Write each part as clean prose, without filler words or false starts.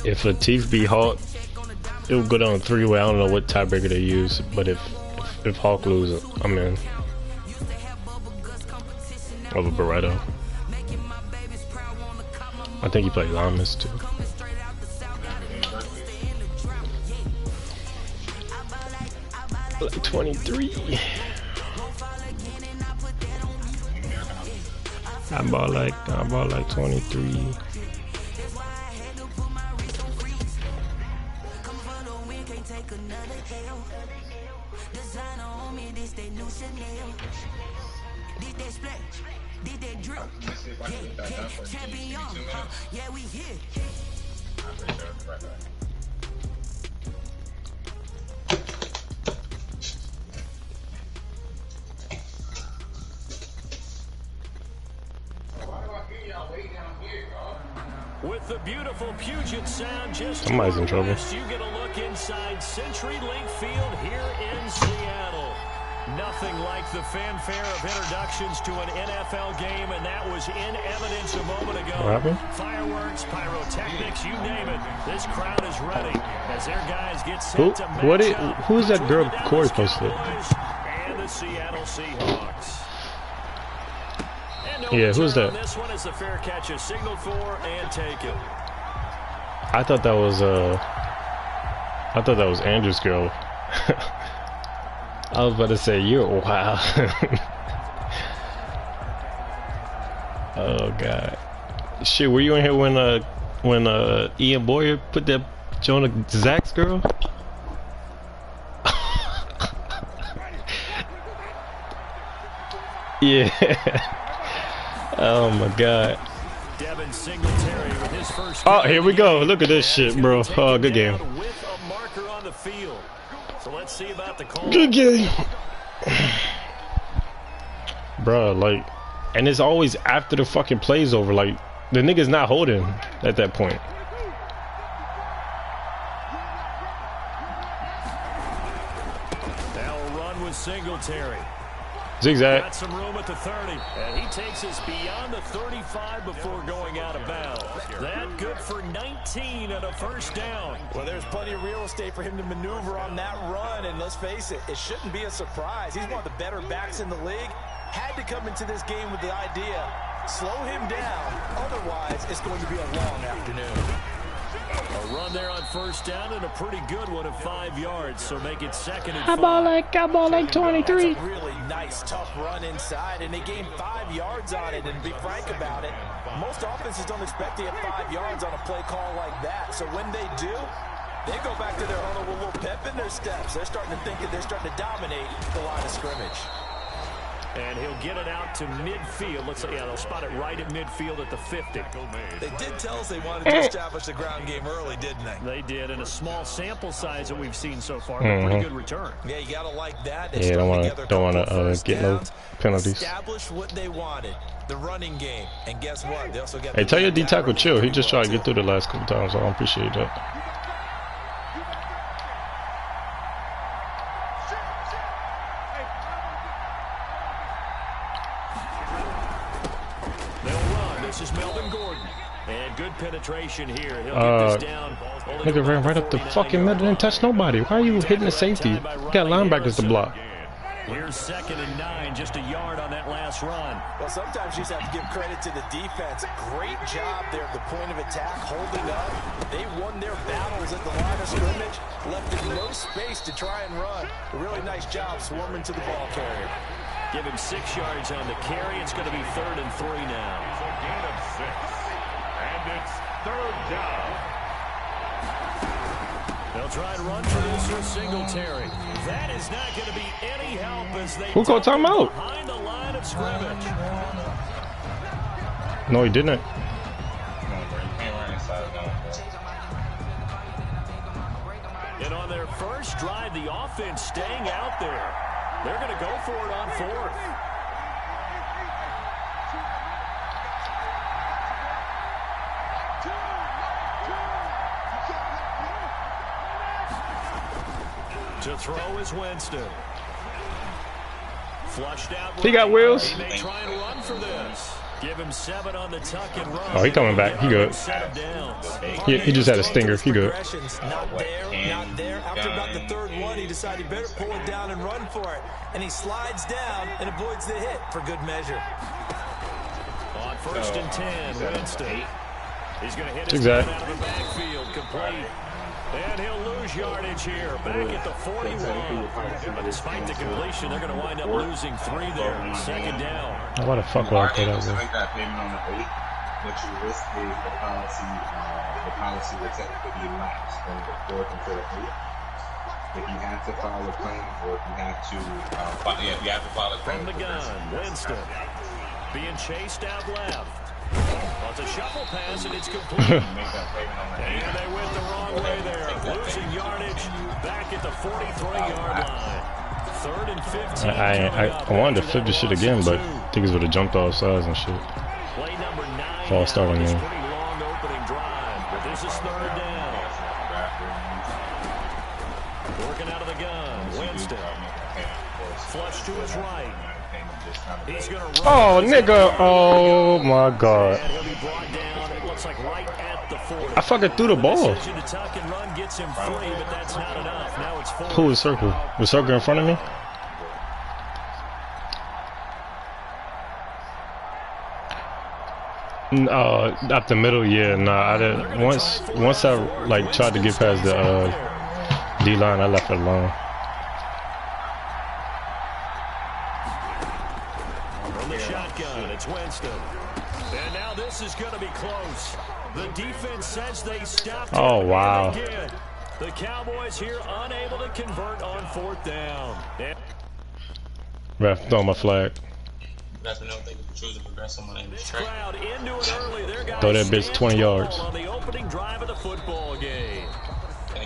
If Latif beat Hawk, it would go down 3-way. I don't know what tiebreaker they use, but if Hawk loses, I'm in. Over Barreto. I think he played Lamas too. Like 23. I bought like 23. With the beautiful Puget Sound just somebody's in trouble. You get a look inside CenturyLink Field here in Seattle. Nothing like the fanfare of introductions to an NFL game, and that was in evidence a moment ago. What happened? Fireworks, pyrotechnics, you name it. This crowd is ready as their guys get set to match up. Who's that girl Corey posted? And the Seattle Seahawks. Yeah, who's that? This one is the fair catch is signaled for and taken. I thought that was Andrew's girl. I was about to say you're wow. Oh god. Shit, were you in here when Ian Boyer put that Jonah Zach's girl? Yeah. Oh my god. Devin Singletary with his first. Oh, here we go. Look at this shit, bro. Oh, good game. With a marker on the field. So let's see about the call. Good game. Bro, like, and it's always after the fucking play's over. Like, the nigga's not holding at that point. Now a run with Singletary. Zigzag. Got some room at the 30, and he takes us beyond the 35 before going out of bounds. That good for 19 and a first down. Well, there's plenty of real estate for him to maneuver on that run, and let's face it, it shouldn't be a surprise. He's one of the better backs in the league. Had to come into this game with the idea, slow him down, otherwise it's going to be a long afternoon. A run there on first down and a pretty good one of 5 yards, so make it second and 5. I ball like 23. That's a really nice, tough run inside, and they gained 5 yards on it. And to be frank about it, most offenses don't expect to get 5 yards on a play call like that. So when they do, they go back to their huddle with a little pep in their steps. They're starting to think that they're starting to dominate the line of scrimmage. And he'll get it out to midfield. Looks like, yeah, they'll spot it right at midfield at the 50. They did tell us they wanted to establish the ground game early, didn't they? They did, and a small sample size that we've seen so far. But pretty good return. Yeah, you gotta like that. Yeah, don't want to get no penalties. Establish what they wanted, the running game, and guess what? They also got. Hey, tell your D tackle chill. He just tried to get through the last couple times, so I don't appreciate that. Penetration here. He'll get this down. Nigga ran right up the fucking middle and touched nobody. Why are you hitting the safety? You got linebackers to block. Here's 2nd and 9, just a yard on that last run. Well, sometimes you just have to give credit to the defense. Great job there at the point of attack, holding up. They won their battles at the line of scrimmage, left in no space to try and run. A really nice job swarming to the ball carrier. Give him 6 yards on the carry. It's going to be 3rd and 3 now. It's a gain of 6. And it's 3rd down. They'll try and run for this with Singletary. That is not going to be any help as they who called timeout? Behind the line of scrimmage. No, he didn't. And on their first drive, the offense staying out there. They're going to go for it on 4th. To throw is Winston. Flushed out. He got wheels. He may try and run for this. Give him 7 on the tuck and run. Oh, he coming back. He good. He just had a stinger. He good. Not there. After about the 3rd one, he decided he better pull it down and run for it. And he slides down and avoids the hit for good measure. On 1st and 10, Winston. He's going to hit his Exact. out of the backfield, complete. And he'll lose yardage here, back at the 41. But despite the completion, they're going to wind up losing 3 there. 2nd down. Why the fuck would I put that make that payment on the 8, but you risk is the policy will technically be lapsed from the 4th until the 8th. If you have to file a claim, or if you have to, you have to file a claim. From the gun, Winston. Being chased out left. Well, it's a shuffle pass, and it's complete. And they went the wrong way there. Losing yardage back at the 43-yard line. 3rd and 15. I wanted to flip this shit again, but niggas would have jumped off sides and shit. Play number 9. False start on Pretty me. long opening drive, but this is 3rd down. Working out of the gun, Winston. Flush to his right. He's gonna run. Oh, nigga. Oh, my God. And he'll be brought down, it looks like right at the 40. I fucking threw the ball. Decision to tuck and run gets him free, but that's not enough. Now it's 4. Pull his circle. Was circle in front of me? Up the middle, yeah. Nah, I didn't. Once I like tried to get past the D line, I left it alone. From the shotgun, it's Winston. And now this is going to be close. The defense says they stopped. Oh, wow. The Cowboys here unable to convert on 4th down. Ref, throw my flag. That's another thing. Choose to progress someone in This crowd into it early. Their guys throw that bitch 20 yards. on the opening drive of the football game. An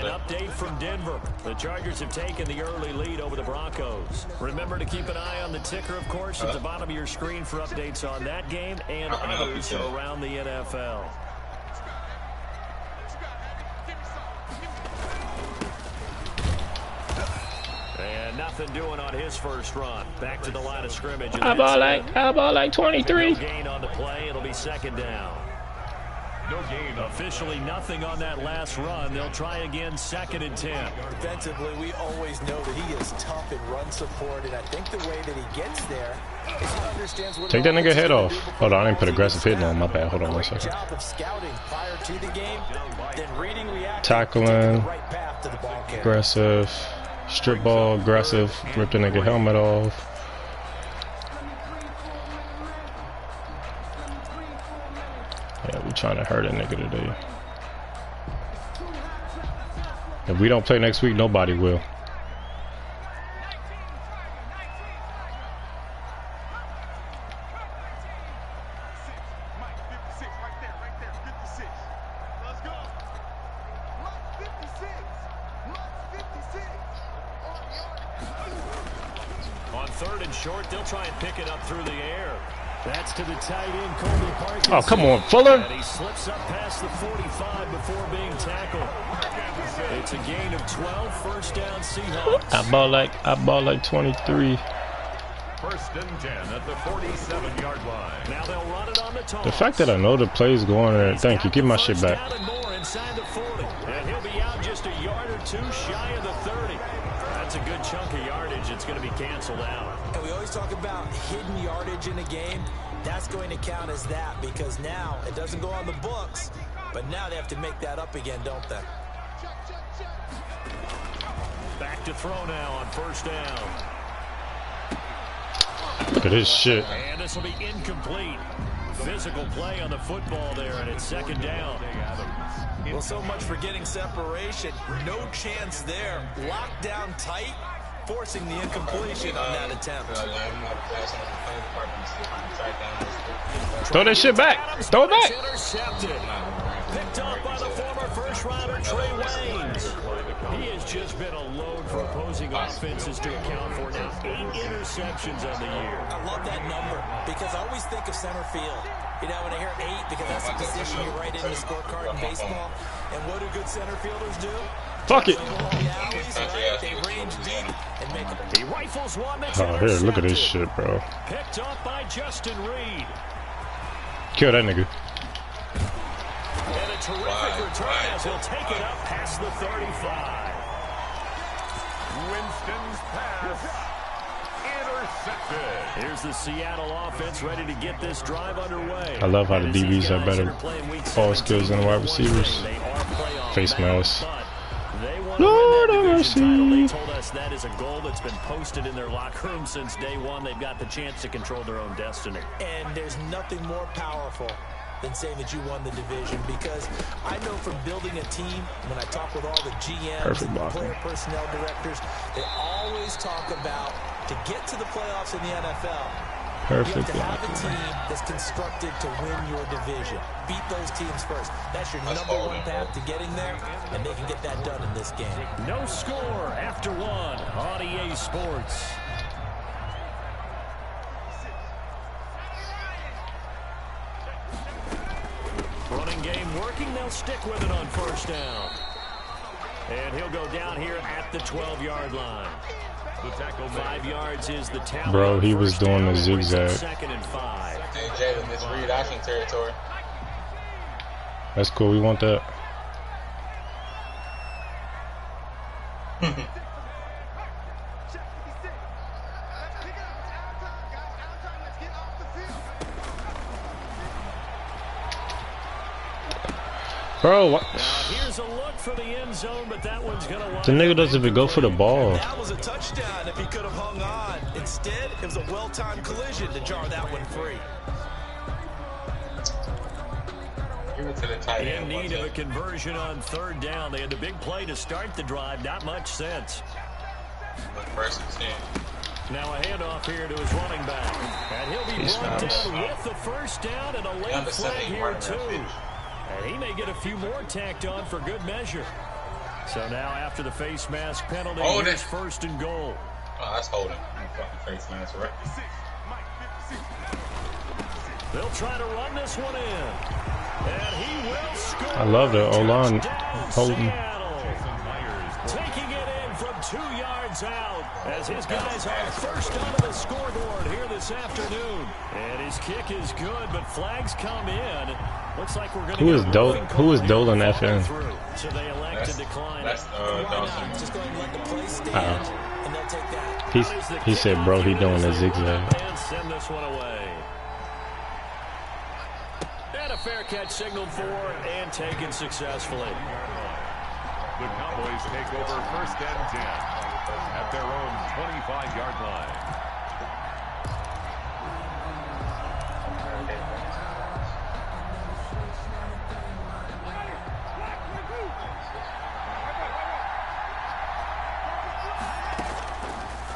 update from Denver. The Chargers have taken the early lead over the Broncos. Remember to keep an eye on the ticker, of course, at the bottom of your screen for updates on that game and others around the NFL. And nothing doing on his first run. Back to the line of scrimmage. How about like 23? No gain on the play. It'll be 2nd down. No gain. Officially nothing on that last run. They'll try again 2nd and 10. Defensively, we always know that he is tough in run support, and I think the way that he gets there is he understands what. Take that nigga head off. Hold on, I didn't put aggressive hitting on. My bad. Hold on one second. Job of scouting prior to the game, then reading, reacting, Tackling, right path to the ball carrier. aggressive, strip ball, aggressive, rip the nigga helmet off. Yeah, we trying to hurt a nigga today. If we don't play next week, nobody will. On 3rd and short, they'll try and pick it up through the air. That's to the tight end, Colby Parkinson. Oh, come on, Fuller. And he slips up past the 45 before being tackled. It's a gain of 12, 1st down Seahawks. I bought like 23. 1st and 10 at the 47-yard line. Now they'll run it on the toss. The fact that I know the play's going there, thank you. Give my shit back. Down and more inside the 40. And he'll be out just a yard or 2 shy of the 30. That's a good chunk of yardage. It's going to be canceled out. And we always talk about hidden yardage in a game. That's going to count as that because now it doesn't go on the books, but now they have to make that up again, don't they? Back to throw now on 1st down. Look at this shit. And this will be incomplete. Physical play on the football there, and it's 2nd down. Well, so much for getting separation. No chance there. Locked down tight, forcing the incompletion on that attempt. Throw that shit back. Throw it back. Intercepted. Picked up by the former first-rounder Trey Waynes. He has just been a load for opposing offenses to account for now. 8 interceptions on the year. I love that number because I always think of center field. You know, when I hear 8, because that's the position you write in the scorecard in baseball. And what do good center fielders do? Fuck it. He rifles one that's Oh, here, look at this shit, bro. picked up by Justin Reed. Kill that nigga. And a terrific return as he'll take it up past the 35. Winston's pass intercepted. Here's the Seattle offense ready to get this drive underway. I love how the DBs have better ball skills than the wide receivers. Face mask. Lord have mercy. They told us that is a goal that's been posted in their locker room since day one. They've got the chance to control their own destiny. And there's nothing more powerful than saying that you won the division, because I know from building a team, when I talk with all the GMs and the player personnel directors, they always talk about to get to the playoffs in the NFL, Perfect. you have to have a team that's constructed to win your division. Beat those teams first. That's your number one path to getting there, and they can get that done in this game. No score after one on EA Sports. Running game working. They'll stick with it on first down. And he'll go down here at the 12-yard line. 5 yards is the tally. Bro, he was doing the zigzag. Second and 5. Hey, Jalen, this read option territory. That's cool. We want that. Bro, what? Here's a look for the end zone, but that one's gonna The nigga doesn't even go for the ball. That was a touchdown if he could have hung on. Instead, it was a well-timed collision to jar that one free. Give it to the tight end. In need of a conversion on third down. They had the big play to start the drive. Not much sense. First and 10. Now a handoff here to his running back. And he'll be brought down with the first down and a late flag here too. And he may get a few more tacked on for good measure. So now after the face mask penalty, here's first and goal. Oh, that's holding. Fucking face mask, right? They'll try to run this one in. And he will score. I love the O-line holding. Taking it in from 2 yards out as his guys are first onto the scoreboard here this afternoon. And his kick is good, but flags come in. Looks like we're going to Who is Dolan FN? So they elect to decline. That's Dawson. Just go ahead and let the play stand, and they'll take that. He said, bro, he doing a zigzag. And send this one away. And a fair catch signaled for and taken successfully. The Cowboys take over first and 10 at their own 25-yard line.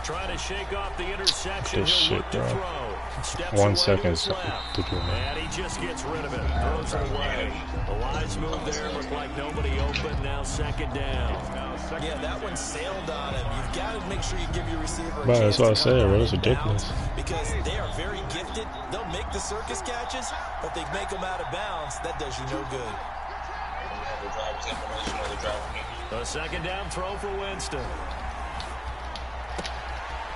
Trying to shake off the interception. This He'll shit, look to bro. throw. Steps 1 away second. to his left. And he just gets rid of it. Throws it away. A wise move there. Looked like nobody open. Now second down. Yeah, that one sailed on him. You've got to make sure you give your receiver a Bro, chance that's what I to said, come bro. out That's of ridiculous. bounds, because they are very gifted. They'll make the circus catches, but they make them out of bounds. That does you no good. A second down throw for Winston.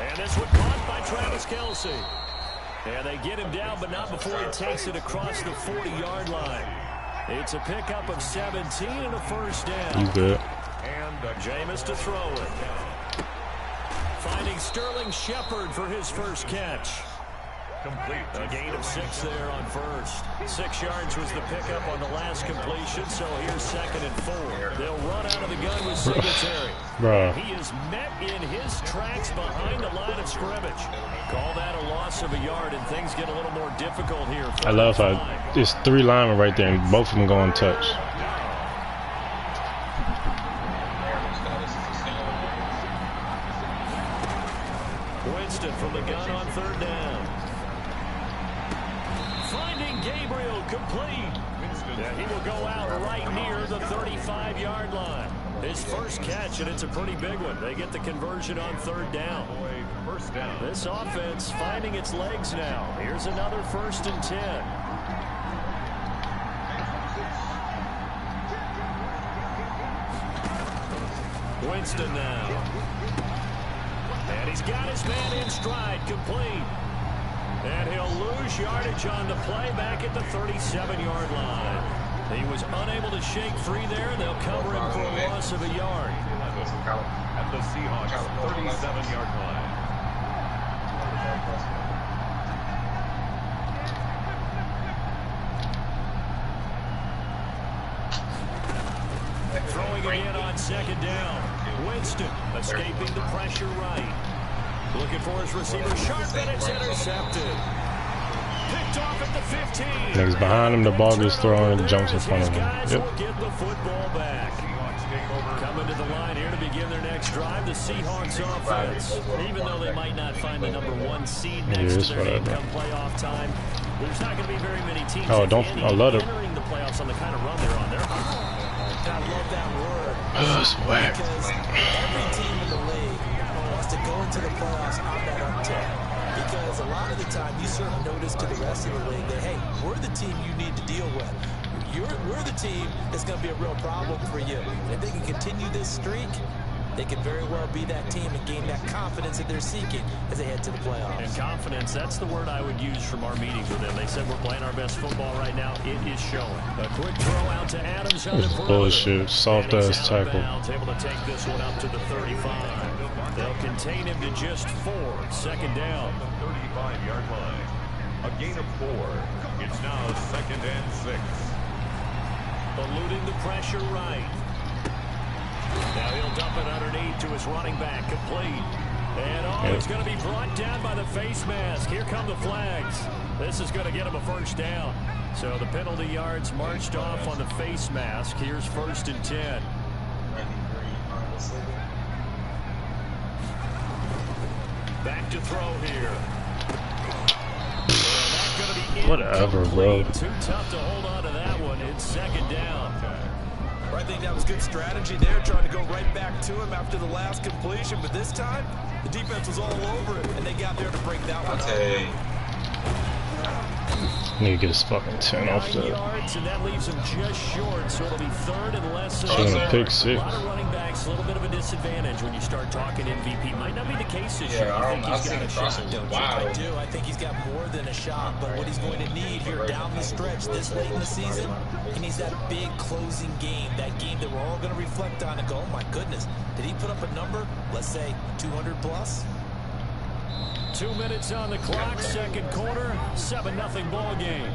And this one caught by Travis Kelce. And they get him down, but not before he takes it across the 40-yard line. It's a pickup of 17 and a first down. You good? And Jameis to throw it. Finding Sterling Shepard for his first catch. Complete. A gain of 6 there on first. 6 yards was the pickup on the last completion, so here's second and 4. They'll run out of the gun with Singletary. Bro. He is met in his tracks behind the line of scrimmage. Call that a loss of a yard, and things get a little more difficult here. I love how there's 3 linemen right there, and both of them go untouched. Winston from the gun on third down. Finding Gabriel complete. And he will go out right near the 35-yard line. His first catch, and it's a pretty big one. They get the conversion on third down. First down. This offense finding its legs now. Here's another first and 10. Winston now. And he's got his man in stride, complete. And he'll lose yardage on the play back at the 37-yard line. He was unable to shake free there, and they'll cover him for a loss of a yard. At the Seahawks' 37-yard line. Throwing again on second down. Winston escaping the pressure right. Looking for his receiver sharp, and it's intercepted. Picked off at the 15. Niggas behind him, the ball gets thrown and jumps in front of him. Yep. Get the football back. Coming to the line here to begin their next drive, the Seahawks offense. Even though they might not find the #1 seed next to their name come playoff time, there's not going to be very many teams entering the playoffs on the kind of run they're on there. I love that word. Swag. Because every team in the league wants to go into the playoffs on that uptick. Because a lot of the time you serve notice to the rest of the league that, hey, we're the team you need to deal with. We're the team that's going to be a real problem for you. And if they can continue this streak, they could very well be that team and gain that confidence that they're seeking as they head to the playoffs. And confidence, that's the word I would use from our meetings with them. They said we're playing our best football right now. It is showing. A quick throw out to Adams. This bullshit. Soft ass tackle. Able to take this one up to the 35. They'll contain him to just 4. Second down. 35-yard line. A gain of 4. It's now 2nd and 6. Eluding the pressure right. Now he'll dump it underneath to his running back, complete. And it's going to be brought down by the face mask. Here come the flags. This is going to get him a first down. So the penalty yards marched off on the face mask. Here's 1st and 10. Back to throw here. Whatever, bro. Too tough to hold on to that one. It's 2nd down. I think that was good strategy there, trying to go right back to him after the last completion. But this time, the defense was all over it, and they got there to break that one up. Need to get his fucking 10 off the. Yards, and that leaves him just short, so it'll be 3rd and less. Pick 6. A lot of running backs, a little bit of a disadvantage when you start talking MVP. Might not be the case this year. I think he's got a shot. I do. I think he's got more than a shot, but what he's going to need here down the stretch this late in the season, he needs that big closing game, that game that we're all going to reflect on and go, oh my goodness, did he put up a number, let's say 200 plus? 2 minutes on the clock, 2nd quarter, 7-0 ball game.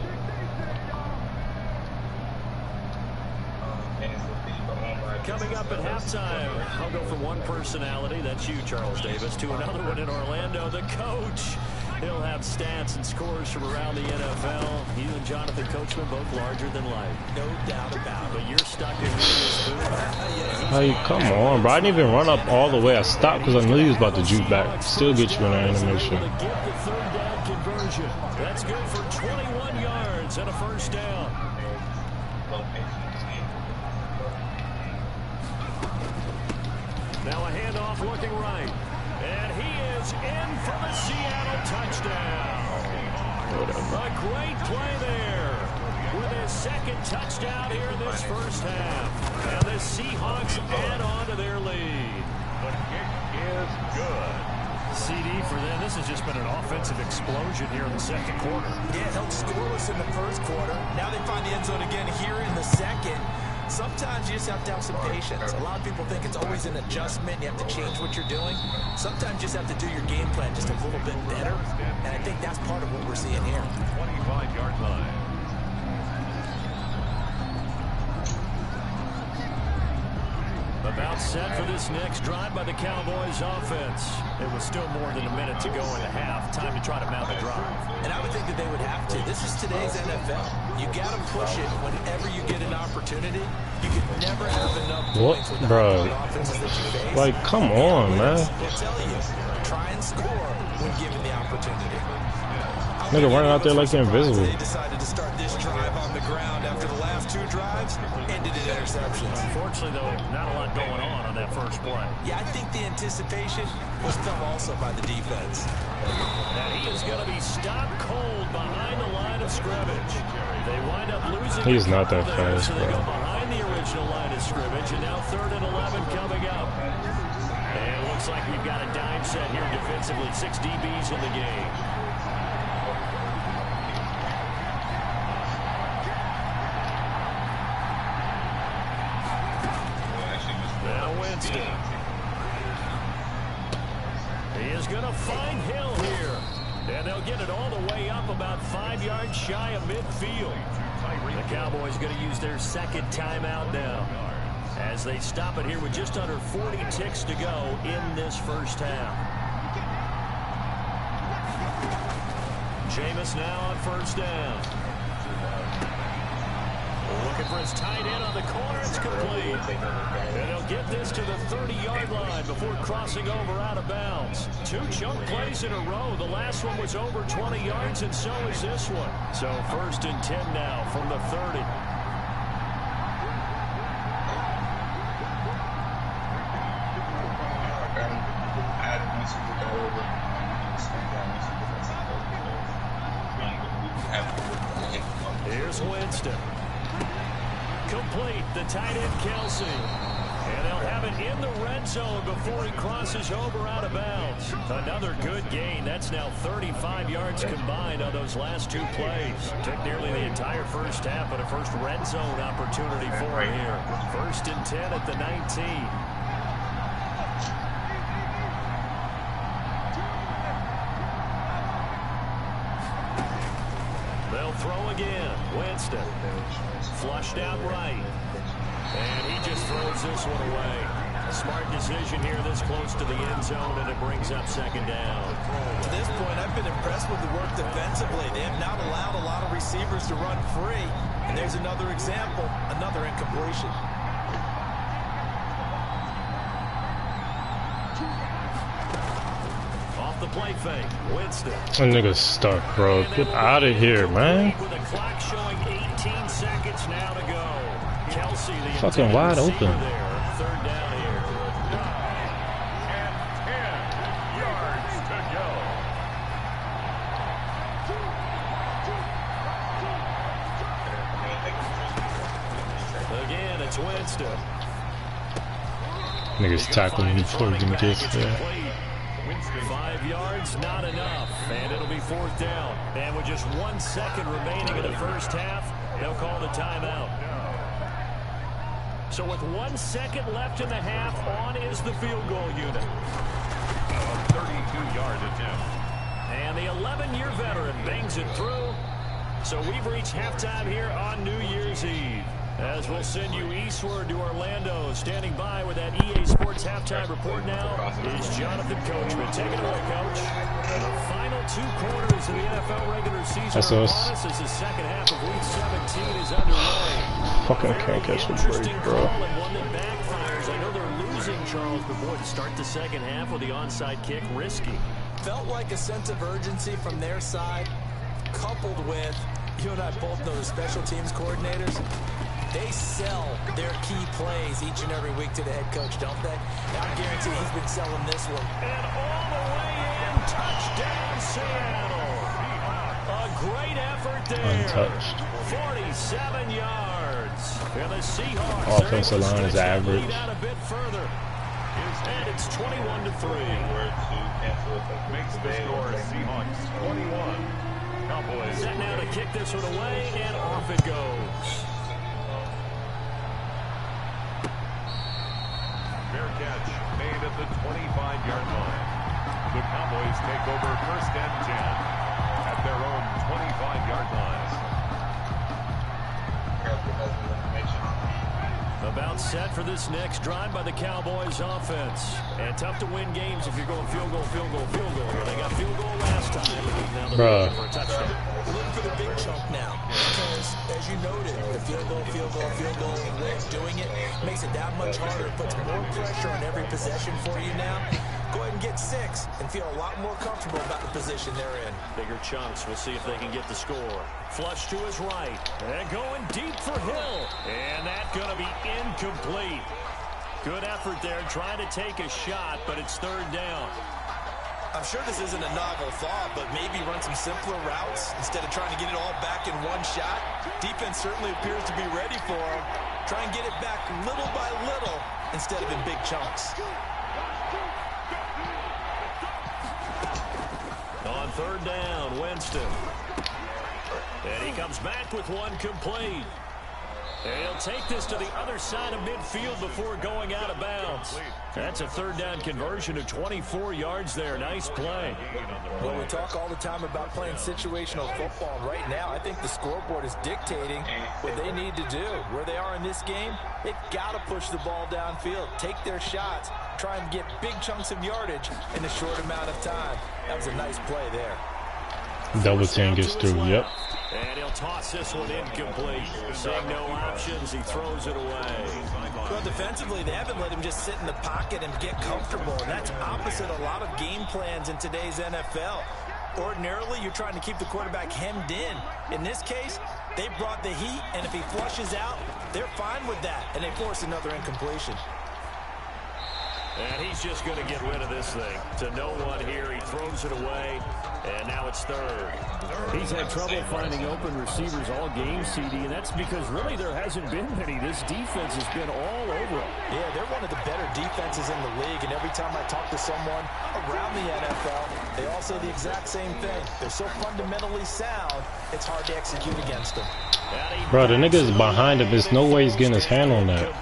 Coming up at halftime, I'll go from one personality, that's you, Charles Davis, to another one in Orlando, the coach. He'll have stats and scores from around the NFL. You and Jonathan Coachman both larger than life. No doubt about it. But you're stuck in this booth. Hey, come on, bro. I didn't even run up all the way. I stopped because I knew he was about to juke back. Still get you in an animation. Get the 3rd down conversion. That's good for 21 yards and a first down. Now a handoff looking right. And he is in for the Seattle touchdown. A great play there with his 2nd touchdown here in this first half. And the Seahawks add on to their lead. The kick is good. CD for them. This has just been an offensive explosion here in the 2nd quarter. Yeah, held scoreless in the 1st quarter. Now they find the end zone again here in the 2nd. Sometimes you just have to have some patience. A lot of people think it's always an adjustment. You have to change what you're doing. Sometimes you just have to do your game plan just a little bit better. And I think that's part of what we're seeing here. 25-yard line. About set for this next drive by the Cowboys offense. It was still more than a minute to go in the half. Time to try to mount the drive. And I would think that they would have to. This is today's NFL. You got to push it whenever you get an opportunity. You can never have enough points with the offenses that you face. Like, come on, man. We'll tell you, try and score when given the opportunity. Nigga running out there like they're invisible. They decided to start this drive on the ground after the last 2 drives ended in interceptions. Unfortunately, though, not a lot going on that first play. Yeah, I think the anticipation was felt also by the defense. And he is going to be stopped cold behind the line of scrimmage. They wind up losing. He's not that fast, so they go behind the original. original line of scrimmage, and now 3rd and 11 coming up. And it looks like we've got a dime set here defensively. 6 DBs in the game. Now Winston. He is going to find Hill here. And they'll get it all the way up about 5 yards shy of midfield. The Cowboys going to use their 2nd timeout now, as they stop it here with just under 40 ticks to go in this first half. Jameis now on 1st down. Looking for his tight end on the corner. It's complete. And he'll get this to the 30-yard line before crossing over out of bounds. 2 chunk plays in a row. The last one was over 20 yards, and so is this one. So 1st and 10 now from the 30. Here's Winston. Complete, the tight end Kelsey. And they'll have it in the red zone before he crosses over out of bounds. Another good gain. That's now 35 yards combined on those last 2 plays. Took nearly the entire first half, but a first red zone opportunity for him here. 1st and 10 at the 19. They'll throw again. Winston. Flushed out right. And he just throws this one away. Smart decision here this close to the end zone, and it brings up 2nd down. To this point, I've been impressed with the work defensively. They have not allowed a lot of receivers to run free. And there's another example, another incompletion. Off the play fake, Winston. That nigga's stuck, bro. Get out of here, man. With the clock showing 18 seconds now to go. Kelsey, the fucking wide open. There. 3rd down here. And 10 yards to go. Again, it's Winston. Niggas tackling me before we even get there. 5 yards, not enough. And it'll be 4th down. And with just 1 second remaining in the first half, they'll call the timeout. So with 1 second left in the half, on is the field goal unit. 32-yard attempt. And the 11-year veteran bangs it through. So we've reached halftime here on New Year's Eve, as we'll send you eastward to Orlando. Standing by with that EA Sports halftime report now is Jonathan Coachman. Take it away, Coach. The final 2 quarters of the NFL regular season That's are us. upon us as the second half of Week 17 is underway. Fucking can't catch a break, bro. And one that backfires. I know they're losing, Charles, but boy, to start the second half with the onside kick, risky. Felt like a sense of urgency from their side, coupled with, you and I both know the special teams coordinators. They sell their key plays each and every week to the head coach, don't they? I guarantee he's been selling this one. And all the way in, touchdown Seattle. A great effort there. Untouched. 47 yards. And the Seahawks Offensive line is average. lead out a bit further. And it's 21-3. Makes the score Seahawks 21. Cowboys. Set now to kick this one away, and off it goes. Fair catch made at the 25-yard line. The Cowboys take over 1st and 10 at their own 25-yard line. About set for this next drive by the Cowboys offense. And tough to win games if you're going field goal, field goal, field goal. Well, they got field goal last time. Now they're looking for a touchdown. Looking for the big chunk now. Because, as you noted, the field goal, way of doing it makes it that much harder. It puts more pressure on every possession for you now. Go ahead and get 6 and feel a lot more comfortable about the position they're in. Bigger chunks. We'll see if they can get the score. Flush to his right. And going deep for Hill. And that's going to be incomplete. Good effort there trying to take a shot, but it's 3rd down. I'm sure this isn't a novel thought, but maybe run some simpler routes instead of trying to get it all back in one shot. Defense certainly appears to be ready for him. Try and get it back little by little instead of in big chunks. On third down, Winston. And he comes back with one complete. And he'll take this to the other side of midfield before going out of bounds. That's a third down conversion of 24 yards there. Nice play. Well, we talk all the time about playing situational football. And right now, I think the scoreboard is dictating what they need to do. Where they are in this game, they've got to push the ball downfield, take their shots, try and get big chunks of yardage in a short amount of time. That was a nice play there. Double team gets through, yep. And he'll toss this one incomplete. Seeing no options, he throws it away. Well, defensively, they haven't let him just sit in the pocket and get comfortable. And that's opposite a lot of game plans in today's NFL. Ordinarily, you're trying to keep the quarterback hemmed in. In this case, they brought the heat, and if he flushes out, they're fine with that. And they force another incompletion. And he's just going to get rid of this thing. To no one here, he throws it away, and now it's third. He's had trouble finding open receivers all game, CD, and that's because really there hasn't been many. This defense has been all over him. Yeah, they're one of the better defenses in the league, and every time I talk to someone around the NFL, they all say the exact same thing. They're so fundamentally sound, it's hard to execute against them. Bro, the nigga's behind him. There's no way he's getting his hand on that.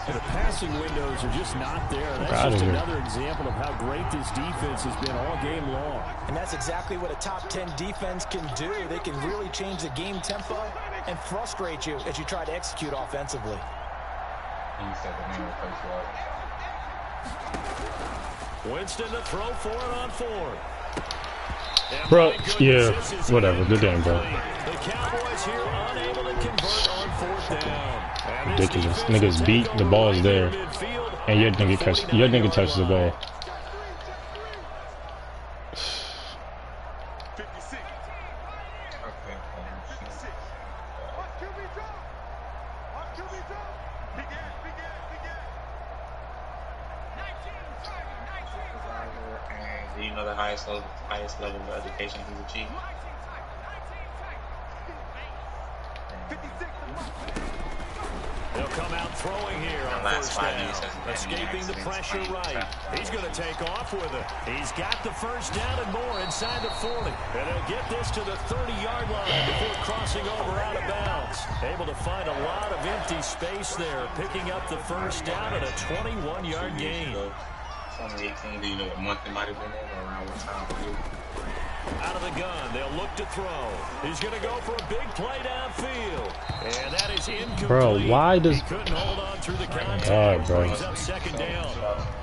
The passing windows are just not there. That's just another example of how great this defense has been all game long. And that's exactly what a top 10 defense can do. They can really change the game tempo and frustrate you as you try to execute offensively. Winston to throw for it on fourth. Bro, yeah, whatever. Good game, bro. The Cowboys here unable to convert on fourth down. Ridiculous. Niggas beat, the ball is there, and your nigga touches the ball. Do you know the highest level of education he's achieved? They'll come out throwing here on first down, escaping the pressure right. He's going to take off with it. He's got the first down and more inside the 40. And he'll get this to the 30-yard line before crossing over out of bounds. Able to find a lot of empty space there, picking up the first down at a 21-yard gain. 2018, do you know what month it might have been in or around what time period? Out of the gun, they'll look to throw. He's going to go for a big play downfield. And that is incomplete. Bro, why does... He couldn't hold on through the contact. Brings up second down.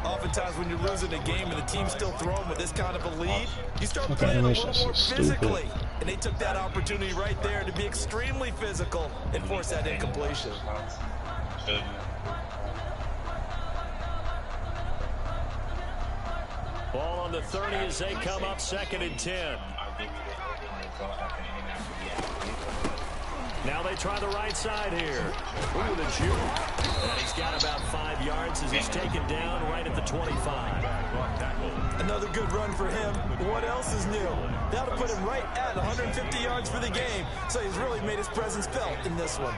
Oftentimes when you're losing a game and the team's still throwing with this kind of a lead, you start playing a little more physically. And they took that opportunity right there to be extremely physical and force that incompletion. Ball on the 30 as they come up second and 10. Now they try the right side here. Ooh, the juke. And he's got about 5 yards as he's taken down right at the 25. Another good run for him. What else is new? That'll put him right at 150 yards for the game. So he's really made his presence felt in this one.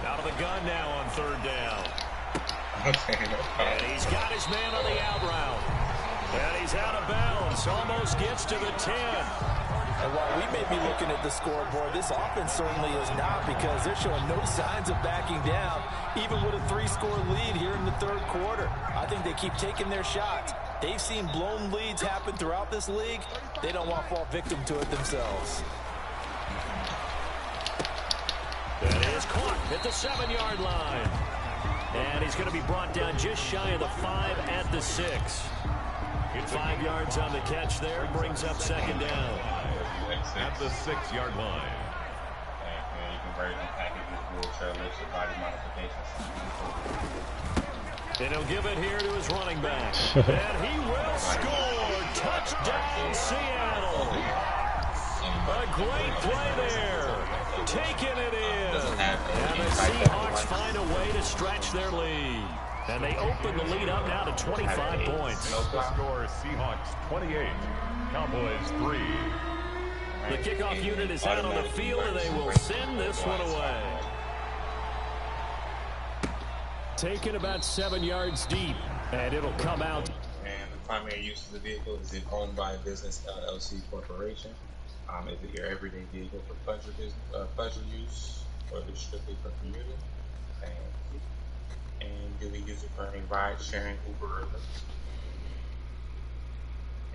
Out of the gun now on third down. And he's got his man on the out route. And he's out of bounds. Almost gets to the 10. And while we may be looking at the scoreboard, this offense certainly is not, because they're showing no signs of backing down, even with a 3-score lead here in the third quarter. I think they keep taking their shots. They've seen blown leads happen throughout this league. They don't want to fall victim to it themselves. That is caught at the 7-yard line. And he's going to be brought down just shy of the 5 at the 6. 5 yards on the catch there, brings up second down. At the 6-yard line. You can very package wheelchair lifts or body modifications. And he'll give it here to his running back. And he will score. Touchdown, Seattle. A great play there. Taking it in. And the Seahawks find a way to stretch their lead. And they open the lead up now to 25 points. The score, Seahawks 28, Cowboys 3. The kickoff unit is out on the field, and they will send this one away. Taken about 7 yards deep, and it'll come out. And the primary use of the vehicle is it owned by a business LLC corporation. Is it your everyday vehicle for pleasure use, or is it strictly for commuting? And do we use it for any ride sharing, Uber, or Lyft?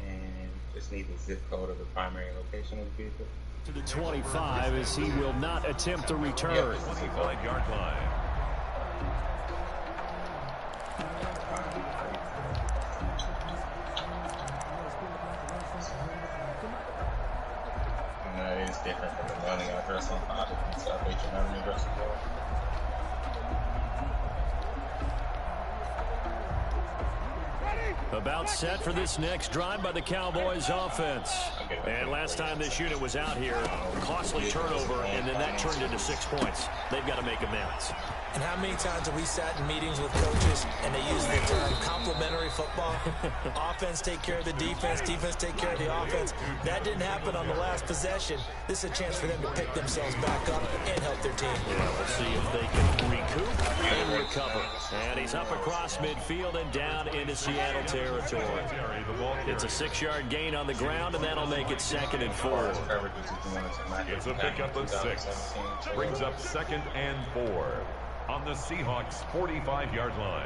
And just need the zip code of the primary location of the vehicle. To the 25 as he will not attempt a return. 25-yard line. And that is different from the mailing address on file. It's a mailing address as well. About set for this next drive by the Cowboys offense. And last time this unit was out here, costly turnover, and then that turned into 6 points. They've got to make amends. And how many times have we sat in meetings with coaches and they use the term complementary football? Offense take care of the defense, defense take care of the offense. That didn't happen on the last possession. This is a chance for them to pick themselves back up and help their team. Yeah, we'll see if they can recoup and recover. And he's up across midfield and down into Seattle territory. It's a 6-yard gain on the ground, and that'll make it 2nd and 4. It's a pickup of 6. Brings up 2nd and 4 on the Seahawks' 45-yard line.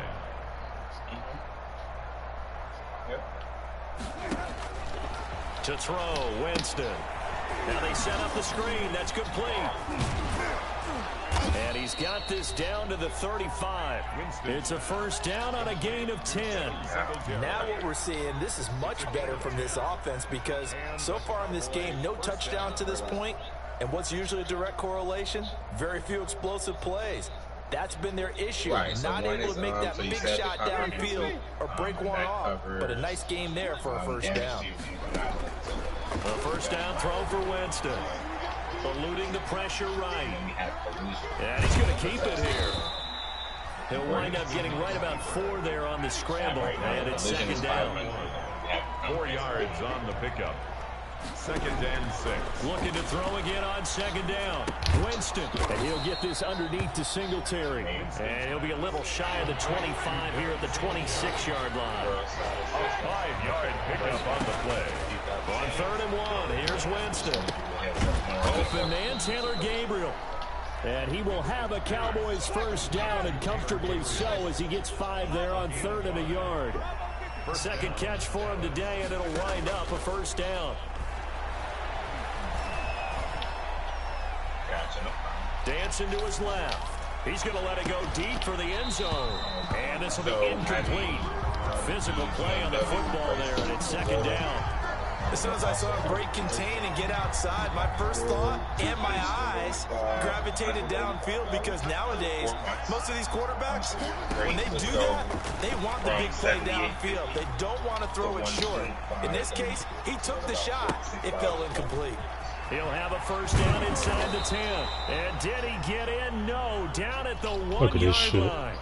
To throw, Winston. Now they set up the screen. That's complete. And he's got this down to the 35. It's a first down on a gain of 10. Now what we're seeing, this is much better from this offense because so far in this game, no touchdown to this point. And what's usually a direct correlation? Very few explosive plays. That's been their issue. Right, so not able to make that so big shot downfield or break one off. But a nice game there for a first down. A first down throw for Winston. Eluding the pressure right. And he's going to keep it here. He'll wind up getting right about 4 there on the scramble. And it's 2nd down. 4 yards on the pickup. 2nd and 6. Looking to throw again on 2nd down. Winston. And he'll get this underneath to Singletary. And he'll be a little shy of the 25 here at the 26-yard line. A 5-yard pickup on the play. On 3rd and 1, here's Winston. Open man, Taylor Gabriel. And he will have a Cowboys first down, and comfortably so as he gets 5 there on 3rd and a yard. 2nd catch for him today, and it'll wind up a first down. Dancing to his left. He's going to let it go deep for the end zone. And this will be incomplete. Physical play on the football there, and it's 2nd down. As soon as I saw him break contain and get outside, my first thought and my eyes gravitated downfield because nowadays, most of these quarterbacks, when they do that, they want the big play downfield. They don't want to throw it short. In this case, he took the shot. It fell incomplete. He'll have a first down inside the 10. And did he get in? No, down at the 1-yard line.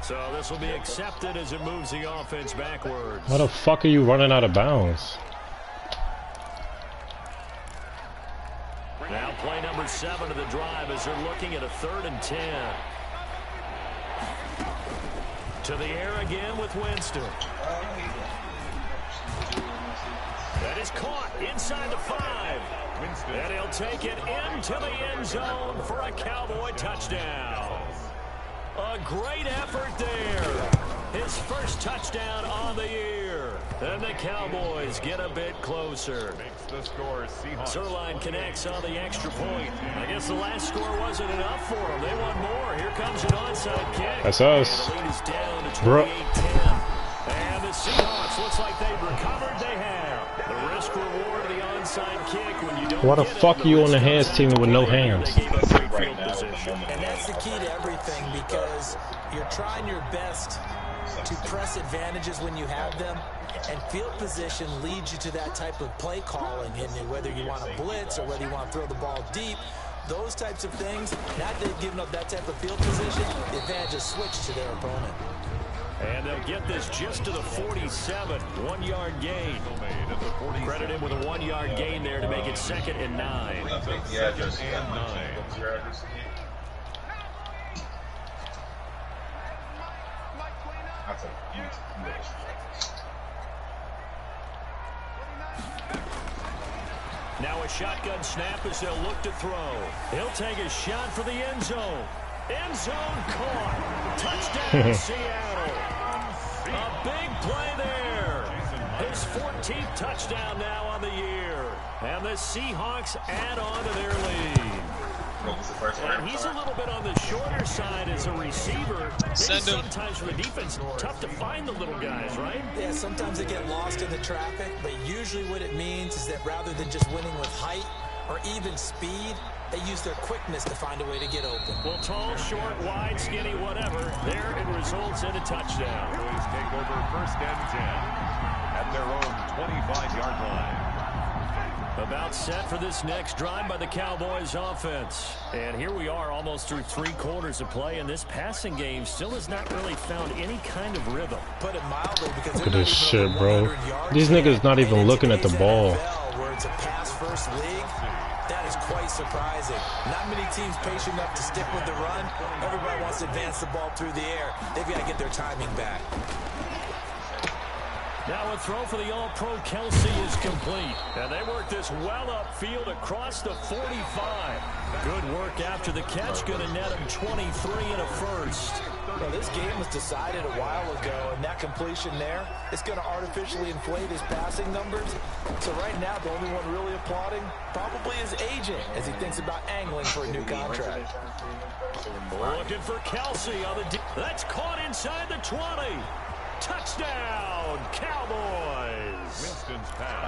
So this will be accepted as it moves the offense backwards. How the fuck are you running out of bounds? Now play number 7 of the drive as they're looking at a 3rd and 10. To the air again with Winston. That is caught inside the 5. Winston. And he'll take it into the end zone for a Cowboy touchdown. A great effort there. His first touchdown on the year. And the Cowboys get a bit closer. Makes the score Seahawks. Zerline connects on the extra point. I guess the last score wasn't enough for them. They want more. Here comes an onside kick. That's us. The lead is down to 28-10. And the Seahawks looks like they've recovered. They have. The risk reward of the onside kick when you don't. Why the fuck are you on the hands team with no hands? And that's the key to everything because you're trying your best to press advantages when you have them, and field position leads you to that type of play calling, and whether you want to blitz or whether you want to throw the ball deep, those types of things, now they've given up that type of field position, the advantage is switched to their opponent. And they'll get this just to the 47. 1-yard gain. Credit him with a 1-yard gain there to make it 2nd and 9. Now a shotgun snap as they'll look to throw. He'll take a shot for the end zone. End zone caught. Touchdown Seattle. A big play there. His 14th touchdown now on the year. And the Seahawks add on to their lead. And he's a little bit on the shorter side as a receiver. Sometimes for the defense, tough to find the little guys, right? Yeah, sometimes they get lost in the traffic, but usually what it means is that rather than just winning with height or even speed, they use their quickness to find a way to get open. Well, tall, short, wide, skinny, whatever, there it results in a touchdown. Cowboys take over 1st and 10 at their own 25-yard line. About set for this next drive by the Cowboys offense. And here we are almost through 3 quarters of play, and this passing game still has not really found any kind of rhythm. Put it mildly, because look at this shit, bro. These niggas not even looking at the ball. Where it's a pass-first league, that is quite surprising. Not many teams patient enough to stick with the run. Everybody wants to advance the ball through the air. They've got to get their timing back. Now a throw for the All-Pro Kelsey is complete. And they work this well upfield across the 45. Good work after the catch. Going to net him 23 and a first. Well, this game was decided a while ago, and that completion there is going to artificially inflate his passing numbers. So right now, the only one really applauding probably his agent as he thinks about angling for a new contract. Looking for Kelsey on the that's caught inside the 20. Touchdown, Cowboys!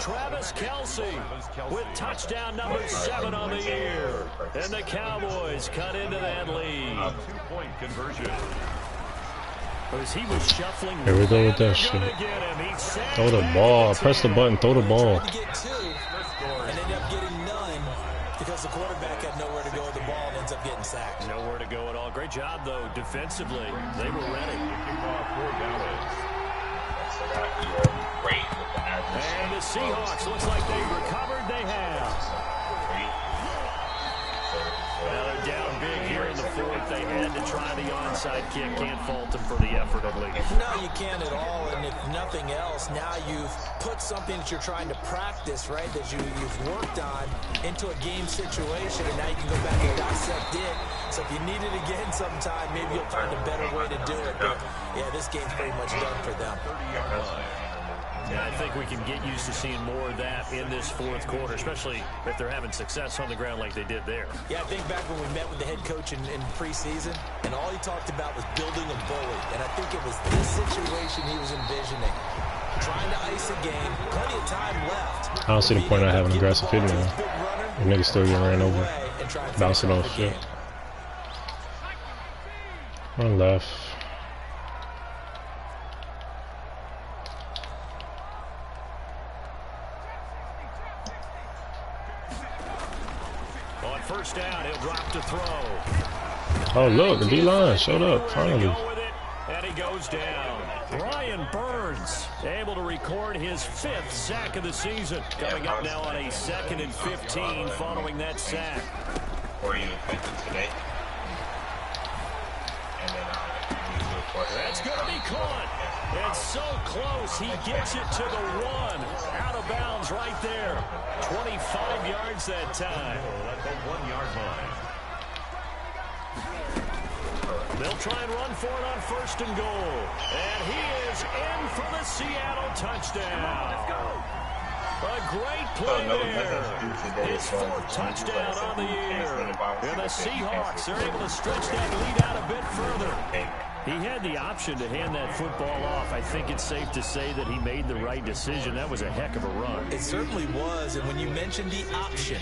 Travis Kelsey with touchdown number 7 on the year. And the Cowboys cut into that lead. 2-point conversion. As he was shuffling. Here we go with that shit. Throw the ball. Press the button. Throw the ball. And ended up getting none because the quarterback had nowhere to go with the ball and ends up getting sacked. Nowhere to go at all. Great job, though, defensively. They were ready. And the Seahawks, looks like they've recovered. They have. Well, they're down big here in the 4th. They had to try the onside kick. Can't fault them for the effort, at least. No, you can't at all. And if nothing else, now you've put something that you're trying to practice, right, that you've worked on into a game situation, and now you can go back and dissect it. So if you need it again sometime, maybe you'll find a better way to do it. But, yeah, this game's pretty much done for them. Yeah, I think we can get used to seeing more of that in this 4th quarter, especially if they're having success on the ground like they did there. Yeah, I think back when we met with the head coach in preseason, and all he talked about was building a bully. And I think it was this situation he was envisioning. Trying to ice a game, plenty of time left. I don't see the point of having aggressive hitting now. The niggas still getting ran over. Bouncing off shit. One left. On 1st down, he'll drop to throw. Oh, look, the D-line showed up, finally. And he goes down. Brian Burns able to record his 5th sack of the season. Coming up now on a 2nd and 15 following that sack. Today. That's going to be caught. And so close, he gets it to the 1. Out of bounds right there. 25 yards that time. At the 1-yard line. They'll try and run for it on 1st and goal. And he is in for the Seattle touchdown. Let's go. A great play there. His 4th touchdown on the year. And the Seahawks are able to stretch that lead out a bit further. He had the option to hand that football off. I think it's safe to say that he made the right decision. That was a heck of a run. It certainly was. And when you mentioned the option,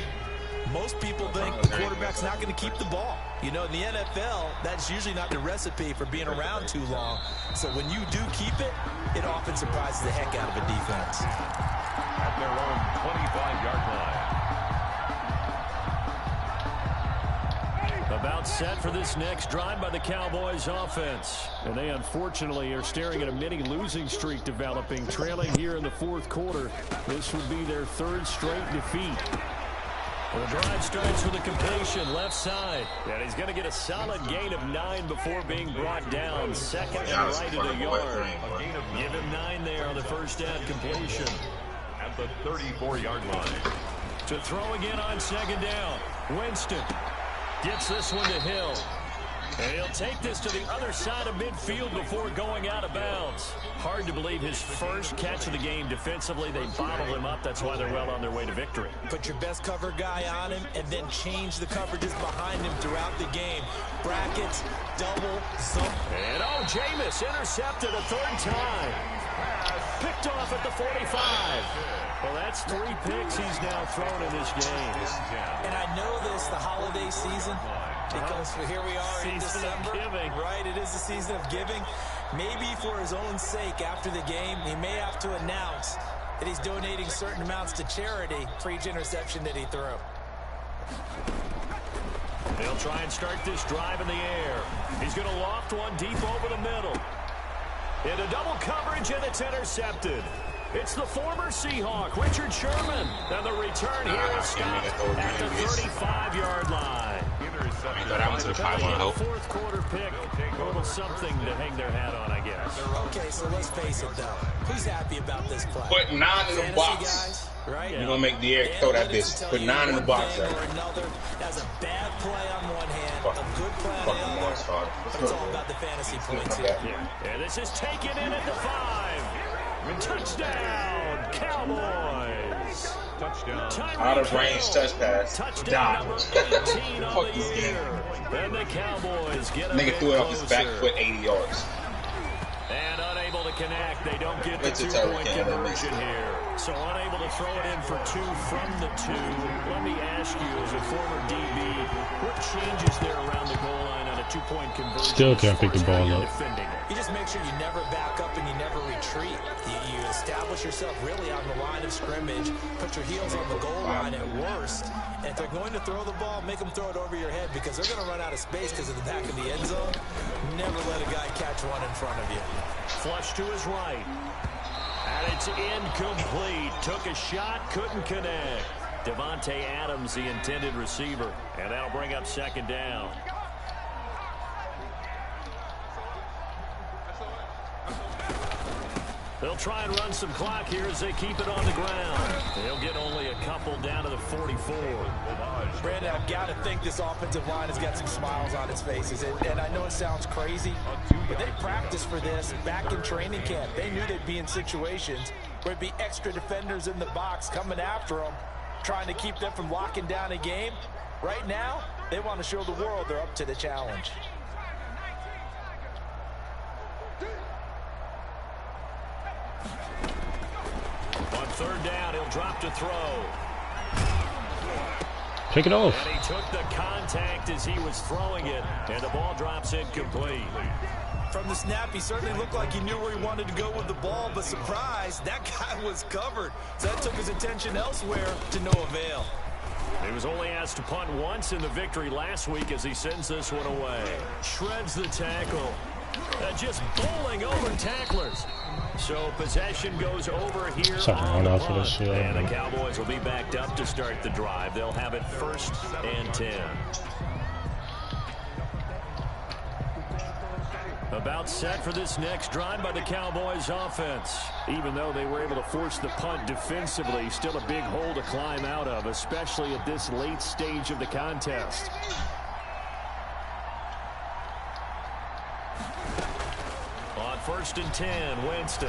most people think the quarterback's not going to keep the ball. You know, in the NFL, that's usually not the recipe for being around too long. So when you do keep it, it often surprises the heck out of a defense. At their own 25-yard line. About set for this next drive by the Cowboys offense. And they unfortunately are staring at a mini losing streak developing, trailing here in the fourth quarter. This would be their third straight defeat. The drive starts with a completion left side. And he's going to get a solid gain of 9 before being brought down. Second and right at the yard. Give him 9 there on the first down completion. At the 34-yard line. To throw again on second down. Winston gets this one to Hill. And he'll take this to the other side of midfield before going out of bounds. Hard to believe his first catch of the game defensively. They bottled him up. That's why they're well on their way to victory. Put your best cover guy on him and then change the coverages behind him throughout the game. Brackets, double, zone. And Jameis intercepted a third time. Picked off at the 45. Well, that's 3 picks he's now thrown in this game. And I know this, the holiday season, because here we are in December, right? It is the season of giving. Maybe for his own sake after the game, he may have to announce that he's donating certain amounts to charity for each interception that he threw. They'll try and start this drive in the air. He's going to loft one deep over the middle. Into double coverage, and it's intercepted. It's the former Seahawk, Richard Sherman. And the return here is stopped at the 35-yard line. I thought I was in the pylon. Hope. Fourth quarter pick. A little something to hang their hat on, I guess. Okay, so let's face it, though. Who's happy about this play? Put 9 in the box. Guys, right? You're going to make the air throw that bitch. Put 9 in the box. Right? That's a bad play on one hand, a good play on the other. But it's all about the fantasy points here. And this is taken in at the 5. Touchdown, Cowboys. Touchdown. Out of range touch pass. Touchdown number 18 on Fuck the this year. game. And the Cowboys get a Nigga bit threw it off his back closer. foot 80 yards. And unable to connect. They don't get the It's a 2-point turret, conversion here. So unable to throw it in for 2 from the 2. Let me ask you, as a former DB, what changes there around the goal line on a 2-point conversion? Still can't pick the ball up. You just make sure you never back up and you never retreat. You establish yourself really on the line of scrimmage, put your heels on the goal line at worst. And if they're going to throw the ball, make them throw it over your head because they're going to run out of space because of the back of the end zone. Never let a guy catch one in front of you. Flush to his right. And it's incomplete. Took a shot, couldn't connect. Devontae Adams, the intended receiver. And that'll bring up second down. They'll try and run some clock here as they keep it on the ground. They'll get only a couple down to the 44. Brandon, I've got to think this offensive line has got some smiles on its faces. And I know it sounds crazy, but they practiced for this back in training camp. They knew they'd be in situations where there'd be extra defenders in the box coming after them, trying to keep them from locking down a game. Right now, they want to show the world they're up to the challenge. On third down, he'll drop to throw. Pick it off. And he took the contact as he was throwing it, and the ball drops incomplete. From the snap, he certainly looked like he knew where he wanted to go with the ball, but surprise, that guy was covered. So that took his attention elsewhere to no avail. He was only asked to punt once in the victory last week as he sends this one away. Shreds the tackle. Just bowling over tacklers. So possession goes over here on the punt. And the Cowboys will be backed up to start the drive. They'll have it 1st and 10. About set for this next drive by the Cowboys offense. Even though they were able to force the punt defensively, still a big hole to climb out of, especially at this late stage of the contest. On 1st and 10, Winston.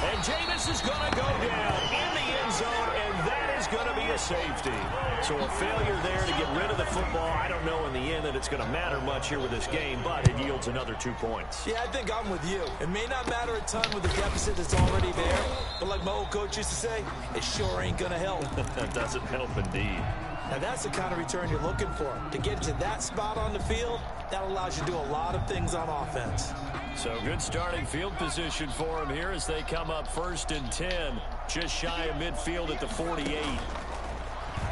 And Jameis is going to go down in the end zone, and that is going to be a safety. So a failure there to get rid of the football. I don't know in the end that it's going to matter much here with this game, but it yields another 2 points. Yeah, I think I'm with you. It may not matter a ton with the deficit that's already there, but like my old coach used to say, it sure ain't going to help. That doesn't help indeed. Now that's the kind of return you're looking for. To get to that spot on the field, that allows you to do a lot of things on offense. So good starting field position for him here as they come up 1st and 10. Just shy of midfield at the 48.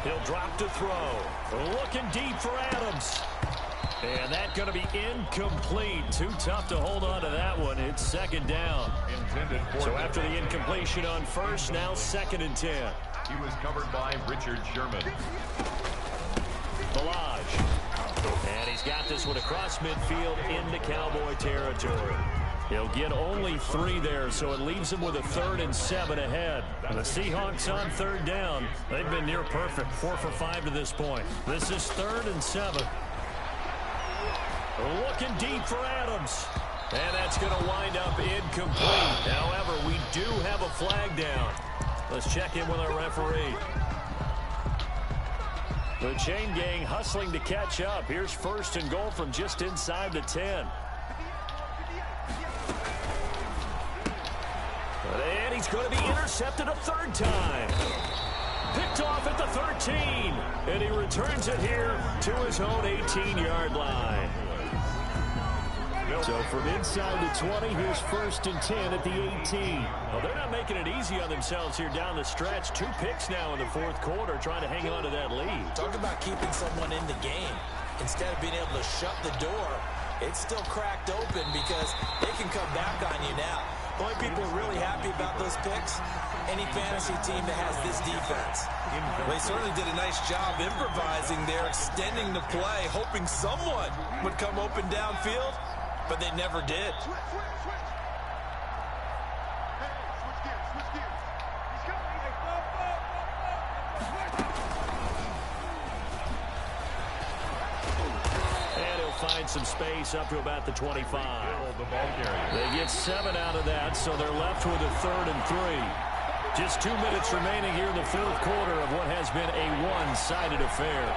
He'll drop to throw. Looking deep for Adams. And that's going to be incomplete. Too tough to hold on to that one. It's second down. So after the incompletion on first, now 2nd and 10. He was covered by Richard Sherman. Balaj. And he's got this one across midfield into Cowboy territory. He'll get only 3 there, so it leaves him with a 3rd and 7 ahead. And the Seahawks on 3rd down. They've been near perfect, 4 for 5 to this point. This is 3rd and 7. Looking deep for Adams. And that's going to wind up incomplete. However, we do have a flag down. Let's check in with our referee. The chain gang hustling to catch up. Here's 1st and goal from just inside the 10. And he's going to be intercepted a 3rd time. Picked off at the 13. And he returns it here to his own 18-yard line. So from inside the 20, here's 1st and 10 at the 18. Well, they're not making it easy on themselves here down the stretch. 2 picks now in the 4th quarter, trying to hang on to that lead. Talk about keeping someone in the game. Instead of being able to shut the door, it's still cracked open because they can come back on you now. The only people are really happy about those picks, any fantasy team that has this defense. They certainly did a nice job improvising there, extending the play, hoping someone would come open downfield, but they never did. And he'll find some space up to about the 25. They get 7 out of that, so they're left with a 3rd and 3. Just 2 minutes remaining here in the 4th quarter of what has been a one-sided affair.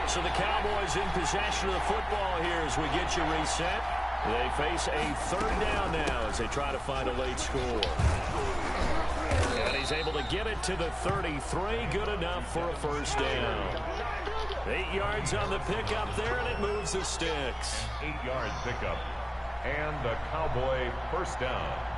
So the Cowboys in possession of the football here as we get you reset. They face a 3rd down now as they try to find a late score. And he's able to get it to the 33. Good enough for a 1st down. 8 yards on the pickup there, and it moves the sticks. 8-yard pickup. And the Cowboy 1st down.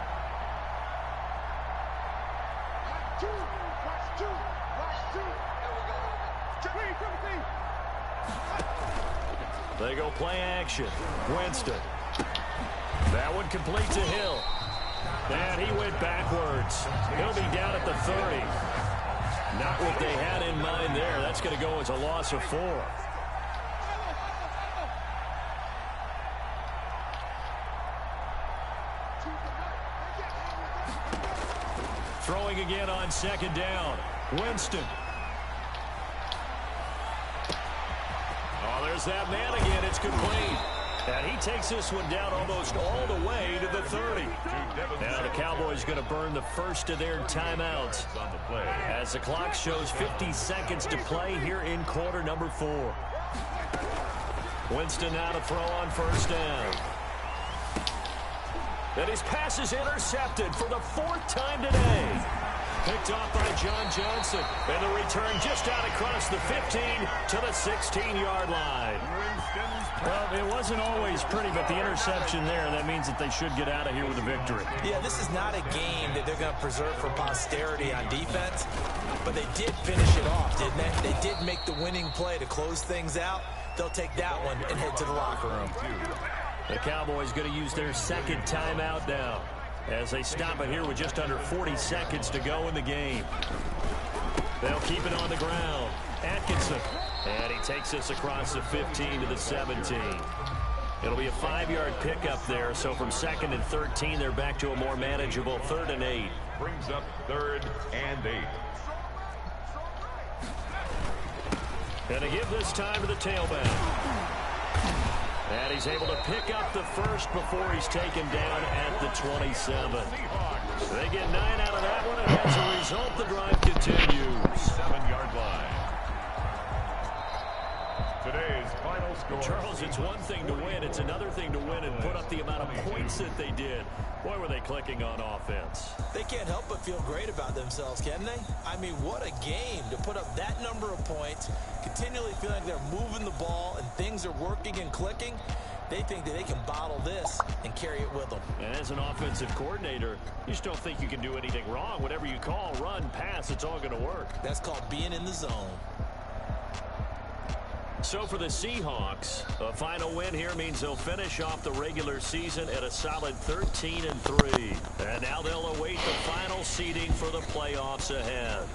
They go play action. Winston. That one complete to Hill. And he went backwards. He'll be down at the 30. Not what they had in mind there. That's going to go as a loss of 4. Throwing again on 2nd down. Winston. Oh, there's that man again. It's complete. And he takes this one down almost all the way to the 30. Now the Cowboys going to burn the first of their timeouts as the clock shows 50 seconds to play here in quarter number 4. Winston now to throw on 1st down. And his pass is intercepted for the 4th time today. Picked off by John Johnson. And the return just out across the 15 to the 16-yard line. Well, it wasn't always pretty, but the interception there, that means that they should get out of here with a victory. Yeah, this is not a game that they're going to preserve for posterity on defense, but they did finish it off, didn't they? They did make the winning play to close things out. They'll take that one and head to the locker room. The Cowboys going to use their 2nd timeout now as they stop it here with just under 40 seconds to go in the game. They'll keep it on the ground. Atkinson. And he takes this across the 15 to the 17. It'll be a 5-yard pickup there. So from 2nd and 13, they're back to a more manageable 3rd and 8. Brings up 3rd and 8. And to give this time to the tailback. And he's able to pick up the first before he's taken down at the 27. They get 9 out of that one, and as a result, the drive continues. 7-yard line. today's final score. Charles, it's one thing to win. It's another thing to win and put up the amount of points that they did. Boy, were they clicking on offense. They can't help but feel great about themselves, can they? I mean, what a game to put up that number of points, continually feeling like they're moving the ball and things are working and clicking. They think that they can bottle this and carry it with them. And as an offensive coordinator, you just don't think you can do anything wrong. Whatever you call, run, pass, it's all going to work. That's called being in the zone. So for the Seahawks, a final win here means they'll finish off the regular season at a solid 13-3. And now they'll await the final seeding for the playoffs ahead.